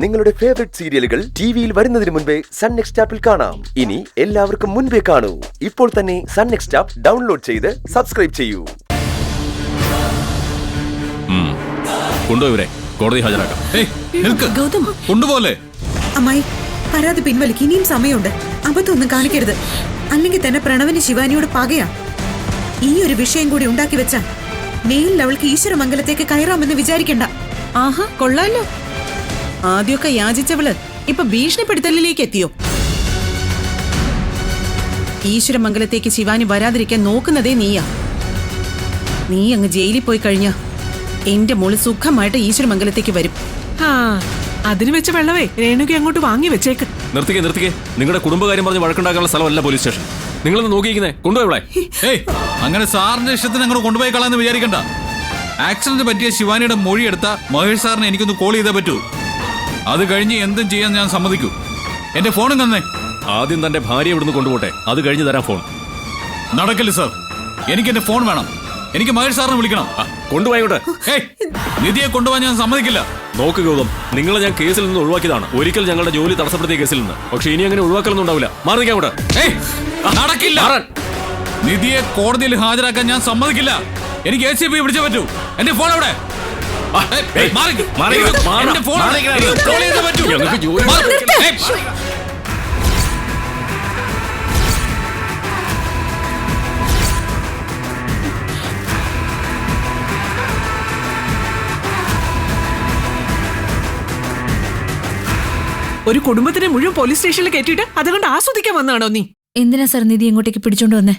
നിങ്ങളുടെ ഫേവറേറ്റ് സീരിയലുകൾ ടിവിയിൽ വരുന്നതിന് മുൻപേ സൺ നെക്സ്റ്റ് ആപ്പിൽ കാണാം. ഇനി എല്ലാവർക്കും മുൻപേ കാണൂ. ഇപ്പോൾ തന്നെ സൺ നെക്സ്റ്റ് ആപ്പ് ഡൗൺലോഡ് ചെയ്ത് സബ്സ്ക്രൈബ് ചെയ്യൂ. കൊണ്ടുപോയി കോടതി ഹാജരാക്കാം. കൊണ്ടുപോലെ അമ്മായി, പരാതി പിൻവലിക്ക്. ഇനിയും സമയമുണ്ട്. അബദ്ധമൊന്നും കാണിക്കരുത്. അല്ലെങ്കിൽ തന്നെ പ്രണവിന് ശിവാനിയോട് പകയാ. ഈ ഒരു വിഷയം കൂടി ഉണ്ടാക്കി വെച്ചാ മേലിൽ അവൾക്ക് ഈശ്വരമംഗലത്തേക്ക് കയറാമെന്ന് വിചാരിക്കണ്ട. ആഹാ, കൊള്ളാലോ. ആദ്യമൊക്കെ യാചിച്ചവള് ഇപ്പൊ ഭീഷണിപ്പെടുത്തലിലേക്ക് എത്തിയോ? ഈശ്വരമംഗലത്തേക്ക് ശിവാനി വരാതിരിക്കാൻ നോക്കുന്നതേ നീയാ. നീ അങ്ങ് ജയിലിൽ പോയി കഴിഞ്ഞാ എന്റെ മോള് സുഖമായിട്ട് ഈശ്വരമംഗലത്തേക്ക് വരും. അതിന് വെച്ച വെള്ളവേ രേണുക അങ്ങോട്ട് വാങ്ങി വെച്ചേക്ക്. നിർത്തിക്കേ. നിങ്ങളുടെ കുടുംബകാര്യം പറഞ്ഞ് വഴക്കുണ്ടാക്കാനുള്ള സ്ഥലമല്ല പോലീസ് സ്റ്റേഷൻ. നിങ്ങളൊന്ന് നോക്കിയിരിക്കുന്നേ. കൊണ്ടുപോയി. അങ്ങനെ സാറിന്റെ ഇഷ്ടത്തിന് അങ്ങോട്ട് കൊണ്ടുപോയി കളാന്ന് വിചാരിക്കണ്ട. ആക്സിഡന്റ് പറ്റിയ ശിവാനിയുടെ മൊഴി എടുത്ത മഹേഷ് സാറിനെ എനിക്കൊന്ന് കോൾ ചെയ്തേ പറ്റൂ. അത് കഴിഞ്ഞ് എന്തും ചെയ്യാൻ ഞാൻ സമ്മതിക്കൂ. എന്റെ ഫോണും തന്നെ. ആദ്യം തന്റെ ഭാര്യ ഇവിടുന്ന് കൊണ്ടുപോട്ടെ, അത് കഴിഞ്ഞ് തരാം ഫോൺ. നടക്കില്ല സാർ. എനിക്ക് എന്റെ ഫോൺ വേണം. എനിക്ക് മഹേഷ് സാറിനെ വിളിക്കണം. കൊണ്ടുപോയോട്ടെ. നിധിയെ കൊണ്ടുപോകാൻ ഞാൻ സമ്മതിക്കില്ല. നോക്ക് ഗൗതം, നിങ്ങളെ ഞാൻ കേസിൽ നിന്ന് ഒഴിവാക്കിയതാണ്. ഒരിക്കൽ ഞങ്ങളുടെ ജോലി തടസ്സപ്പെടുത്തിയ കേസിൽ നിന്ന്. പക്ഷെ ഇനി അങ്ങനെ ഒഴിവാക്കലൊന്നും ഉണ്ടാവില്ല. മാറി നിൽക്കാൻ കൂടെ. നടക്കില്ല. നിധിയെ കോടതിയിൽ ഹാജരാക്കാൻ ഞാൻ സമ്മതിക്കില്ല. എനിക്ക് ACP പിടിച്ചേ പറ്റൂ. എന്റെ ഫോൺ എവിടെ? ഒരു കുടുംബത്തിനെ മുഴുവൻ പോലീസ് സ്റ്റേഷനിൽ കയറ്റിയിട്ട് അതുകൊണ്ട് ആസ്വദിക്കാൻ വന്നാണോ നീ? എന്തിനാ സർ നിധി ഇങ്ങോട്ടേക്ക് പിടിച്ചോണ്ട് വന്നേ?